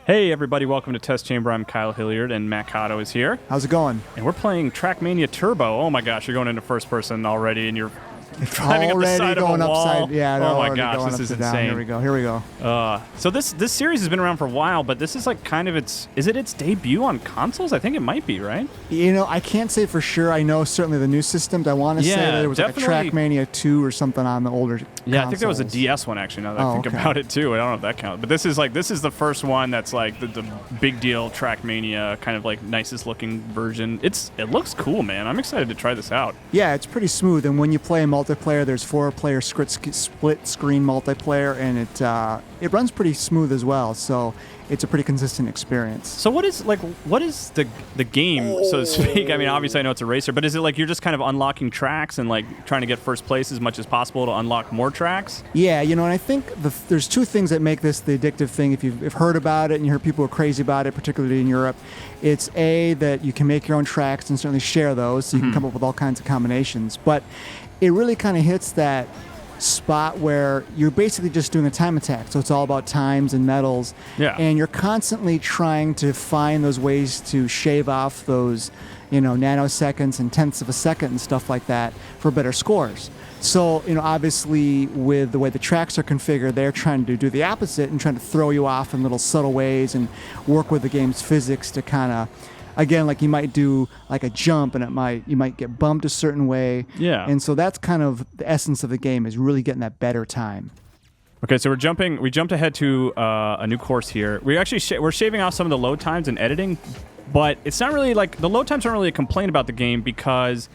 Hey everybody, welcome to Test Chamber. I'm Kyle Hilliard and Matt Kato is here. How's it going? And we're playing Trackmania Turbo. Oh my gosh, you're going into first person already and you're driving up the side of a wall. Upside, yeah, oh my gosh, this is insane. Here we go. So this series has been around for a while, but this is like kind of is it its debut on consoles? I think it might be, right? You know, I can't say for sure. I know certainly the new systems. I want to say that there was like a Trackmania 2 or something on the older consoles. I think there was a DS one actually, now that I think about it too. I don't know if that counts. But this is the first one that's like the big deal Trackmania, kind of like nicest looking version. It looks cool, man. I'm excited to try this out. Yeah, it's pretty smooth, and when you play multiplayer, there's 4-player split screen multiplayer, and it runs pretty smooth as well. So it's a pretty consistent experience. So what is the game, so to speak? I mean, obviously I know it's a racer, but is it like you're just kind of unlocking tracks and like trying to get first place as much as possible to unlock more tracks? Yeah, you know, and I think there's two things that make this the addictive thing. If you've heard about it and you heard people are crazy about it, particularly in Europe, it's that you can make your own tracks and certainly share those, so you can come up with all kinds of combinations. But it really kind of hits that spot where you're basically just doing a time attack. So it's all about times and medals. Yeah. And you're constantly trying to find those ways to shave off those, nanoseconds and tenths of a second and stuff like that for better scores. So, obviously with the way the tracks are configured, they're trying to do the opposite and trying to throw you off in little subtle ways and work with the game's physics to kind of, again, like you might do like a jump and you might get bumped a certain way. Yeah. And so that's kind of the essence of the game, is really getting that better time. Okay, so we jumped ahead to a new course here. We're shaving off some of the load times and editing, but it's not really like the load times aren't really a complaint about the game because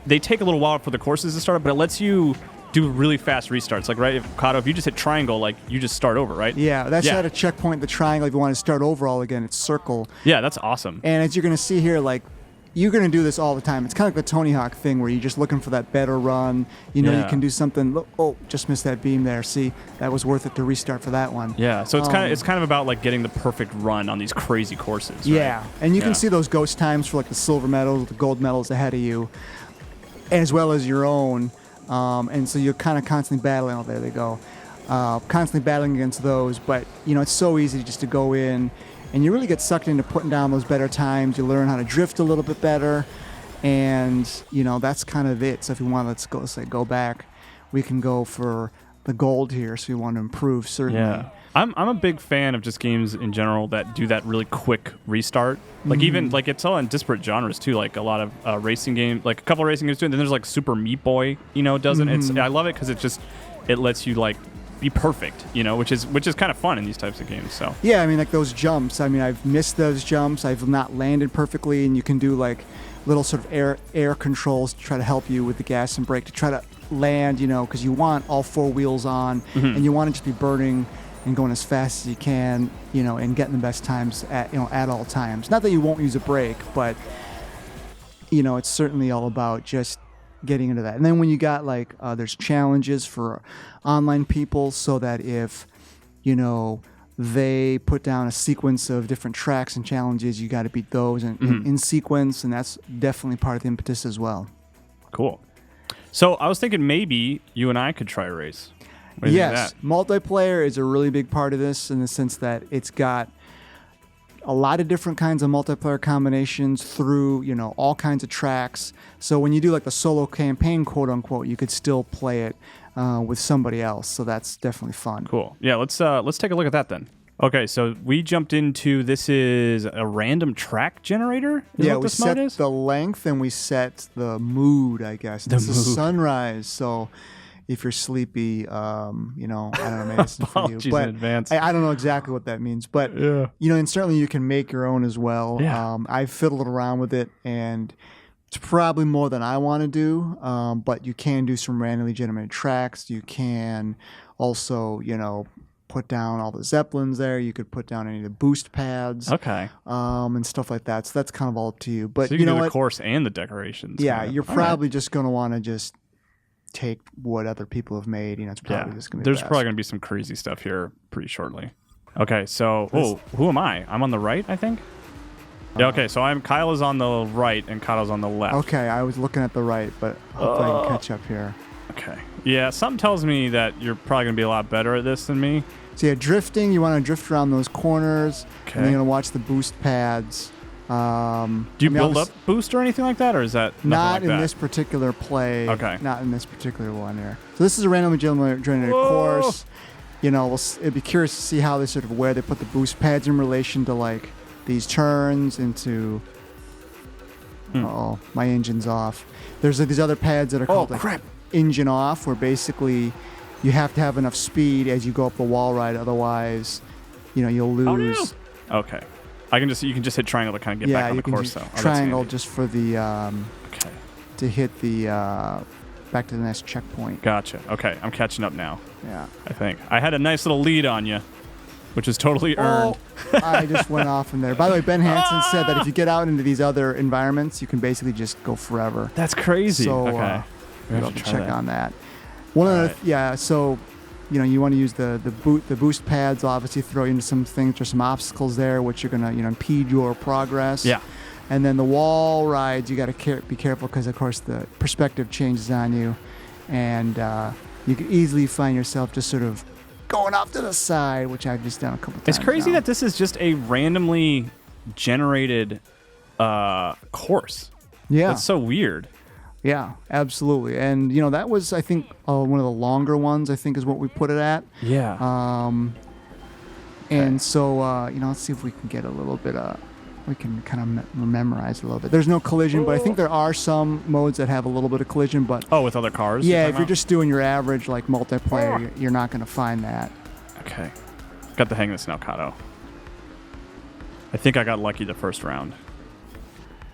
they take a little while for the courses to start up, but it lets you do really fast restarts. Like, right, if you just hit triangle, like, you just start over, right? Yeah, that's at a checkpoint, the triangle. If you want to start over all again, it's circle. Yeah, that's awesome. And as you're going to see here, like, you're going to do this all the time. It's kind of like the Tony Hawk thing where you're just looking for that better run. You can do something. Oh, just missed that beam there. See, that was worth it to restart for that one. Yeah, so it's kind of about like getting the perfect run on these crazy courses. Right? Yeah, and you can see those ghost times for like the silver medals, the gold medals ahead of you, as well as your own. And so you're kind of constantly battling. Oh, there they go. Constantly battling against those. But, it's so easy just to go in, and you really get sucked into putting down those better times. You learn how to drift a little bit better. And, that's kind of it. So if you want, let's go back. We can go for the gold here. So you want to improve, certainly. Yeah. I'm a big fan of just games in general that do that really quick restart. Like even like it's all in disparate genres too. Like a lot of racing games, like a couple of racing games do it. And then there's like Super Meat Boy, does it. I love it because it lets you like be perfect, which is kind of fun in these types of games. So yeah, I mean, like those jumps. I mean, I've missed those jumps. I've not landed perfectly, and you can do like little sort of air controls to try to help you with the gas and brake to try to land. Because you want all four wheels on, and you want it to be burning and going as fast as you can, and getting the best times at all times. Not that you won't use a brake, but it's certainly all about just getting into that. And then when you got like there's challenges for online people, so that if they put down a sequence of different tracks and challenges, you got to beat those in sequence, and that's definitely part of the impetus as well. Cool. So I was thinking maybe you and I could try a race. Yes, multiplayer is a really big part of this in the sense that it's got a lot of different kinds of multiplayer combinations through, all kinds of tracks. So when you do like the solo campaign, quote unquote, you could still play it with somebody else. So that's definitely fun. Cool. Yeah, let's take a look at that then. Okay, so we jumped into, this is a random track generator? We set the length and we set the mood, I guess. This is sunrise, so if you're sleepy, I don't know, maybe this is for you. But in advance. I don't know exactly what that means. But, and certainly you can make your own as well. Yeah. I've fiddled around with it, and it's probably more than I want to do. But you can do some randomly generated tracks. You can also, put down all the Zeppelins there. You could put down any of the boost pads. Okay. And stuff like that. So that's kind of all up to you. But so you can do the course and the decorations. Yeah, you're probably just going to want to just take what other people have made. It's probably just going to be There's probably going to be some crazy stuff here pretty shortly. Okay, so, who am I? I'm on the right, I think? Yeah, okay, so Kyle is on the right and Kato's on the left. Okay, I was looking at the right, but hopefully I can catch up here. Okay. Yeah, something tells me that you're probably going to be a lot better at this than me. So yeah, drifting, you want to drift around those corners, Okay. and then you're going to watch the boost pads. Do you build up boost or anything like that, or is that not like in that? this particular play? Okay. Not in this particular one here. So this is a randomly generated course. You know, it'd be curious to see how they sort of where they put the boost pads in relation to like these turns into. Oh, my engine's off. There's these other pads that are called like engine off, where basically you have to have enough speed as you go up the wall ride, otherwise, you know, you'll lose. Oh, no. Okay. You can just hit triangle to kind of get back on the course, though. Triangle just for the okay. to hit the back to the next checkpoint. Gotcha. Okay, I'm catching up now. Yeah. I think I had a nice little lead on you, which is totally earned. I just went off in there. By the way, Ben Hansen said that if you get out into these other environments, you can basically just go forever. That's crazy. So okay. We'll have to check on that. So you know, you want to use the boost pads. Will obviously throw you into some things. There's some obstacles there which are gonna impede your progress. Yeah. And then the wall rides, you got to be careful because of course the perspective changes on you, and you can easily find yourself just sort of going off to the side, which I've just done a couple times. It's crazy now. that this is just a randomly generated course. Yeah. That's so weird. Yeah, absolutely. And, that was, I think, one of the longer ones, I think, is what we put it at. Yeah. And so, let's see if we can get a little bit we can kind of memorize a little bit. There's no collision, but I think there are some modes that have a little bit of collision. But with other cars? Yeah, if you're just doing your average, like, multiplayer, you're not going to find that. Okay. Got the hang of this now, Kato. I think I got lucky the first round.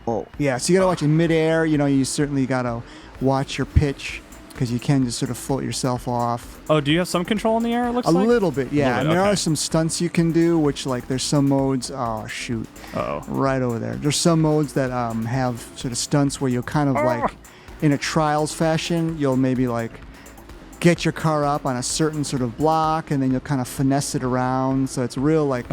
Oh, yeah. So you got to watch in midair. You certainly got to watch your pitch because you can just sort of float yourself off. Oh, do you have some control in the air, it looks like? A little bit, yeah. There are some stunts you can do, which, like, there's some modes. Oh, shoot. Uh-oh. Right over there. There's some modes that have sort of stunts where you'll kind of, like, in a trials fashion, you'll maybe, like, get your car up on a certain sort of block, and then you'll kind of finesse it around. So it's real, like,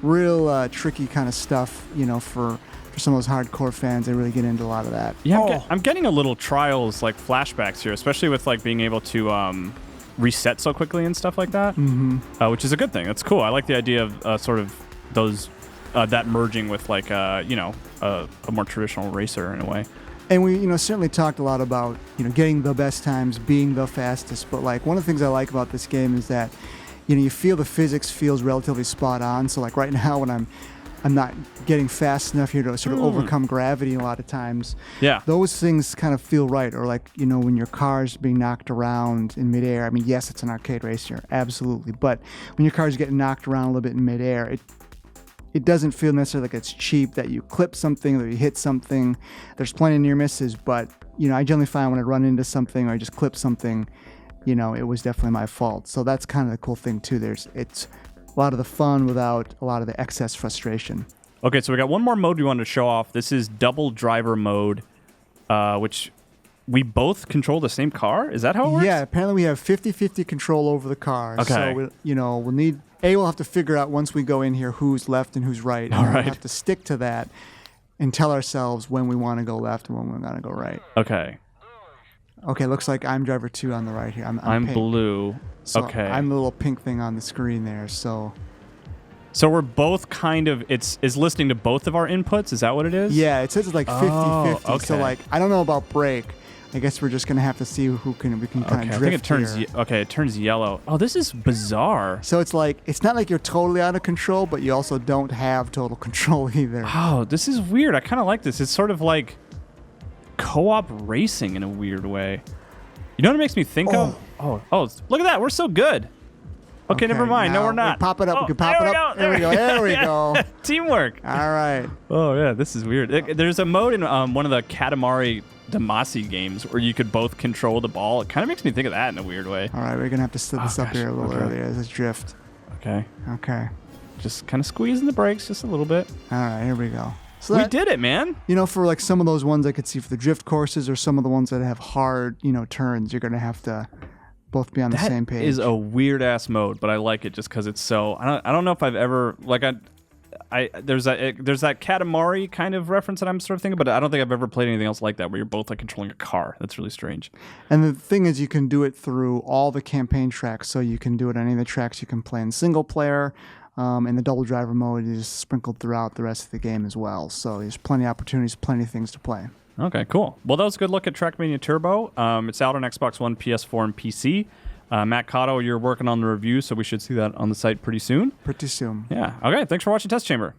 real tricky kind of stuff, for some of those hardcore fans. They really get into a lot of that. Yeah, I'm getting a little trials, like, flashbacks here, especially with, like, being able to reset so quickly and stuff like that, which is a good thing. That's cool. I like the idea of sort of those that merging with, like, a more traditional racer in a way. And we, certainly talked a lot about, getting the best times, being the fastest. But, like, one of the things I like about this game is that, you feel the physics feels relatively spot on. So, like, right now when I'm not getting fast enough here to sort of overcome gravity a lot of times. Yeah. Those things kind of feel right. Or, like, when your car's being knocked around in midair. I mean, yes, it's an arcade race here, absolutely. But when your car's getting knocked around a little bit in midair, it doesn't feel necessarily like it's cheap that you clip something or you hit something. There's plenty of near misses, but, I generally find when I run into something or I just clip something, it was definitely my fault. So that's kind of the cool thing, too. It's a lot of the fun without a lot of the excess frustration. Okay, so we got one more mode we wanted to show off. This is double driver mode, which we both control the same car? Is that how it works? Yeah, apparently we have 50-50 control over the car. Okay. So, we'll need... we'll have to figure out once we go in here who's left and who's right. And we'll have to stick to that and tell ourselves when we want to go left and when we want to go right. Okay. Okay, looks like I'm driver 2 on the right here. I'm pink. blue. So okay. I'm the little pink thing on the screen there, so... So we're both kind of... is listening to both of our inputs? Is that what it is? Yeah, it says it's like 50-50. Okay. So, like, I don't know about brake. I guess we're just going to have to see we can kind of drift I think it turns here. it turns yellow. Oh, this is bizarre. So it's like, it's not like you're totally out of control, but you also don't have total control either. Oh, this is weird. I kind of like this. It's sort of like co-op racing in a weird way. You know what it makes me think of? Oh, look at that. We're so good. Okay, never mind. No, we're not. Pop it up. We can pop it up. There we go. There we go. Teamwork. All right. Oh, yeah. This is weird. There's a mode in one of the Katamari Damacy games where you could both control the ball. It kind of makes me think of that in a weird way. All right. We're going to have to set this up here a little earlier. Let's drift. Okay. Okay. Just kind of squeezing the brakes just a little bit. All right. Here we go. So we did it, man. For like some of those ones I could see for the drift courses or some of the ones that have hard, turns, you're going to have to both be on the same page. That is a weird ass mode, but I like it just because it's so. I don't know if I've ever there's that Katamari kind of reference that I'm sort of thinking, but I don't think I've ever played anything else like that where you're both like controlling a car. That's really strange. And the thing is, you can do it through all the campaign tracks, so you can do it on any of the tracks you can play in single player. And the double driver mode is sprinkled throughout the rest of the game as well. So there's plenty of opportunities, plenty of things to play. Okay, cool. Well, that was a good look at Trackmania Turbo. It's out on Xbox One, PS4, and PC. Matt Kato, you're working on the review, so we should see that on the site pretty soon. Pretty soon. Yeah. Okay, thanks for watching Test Chamber.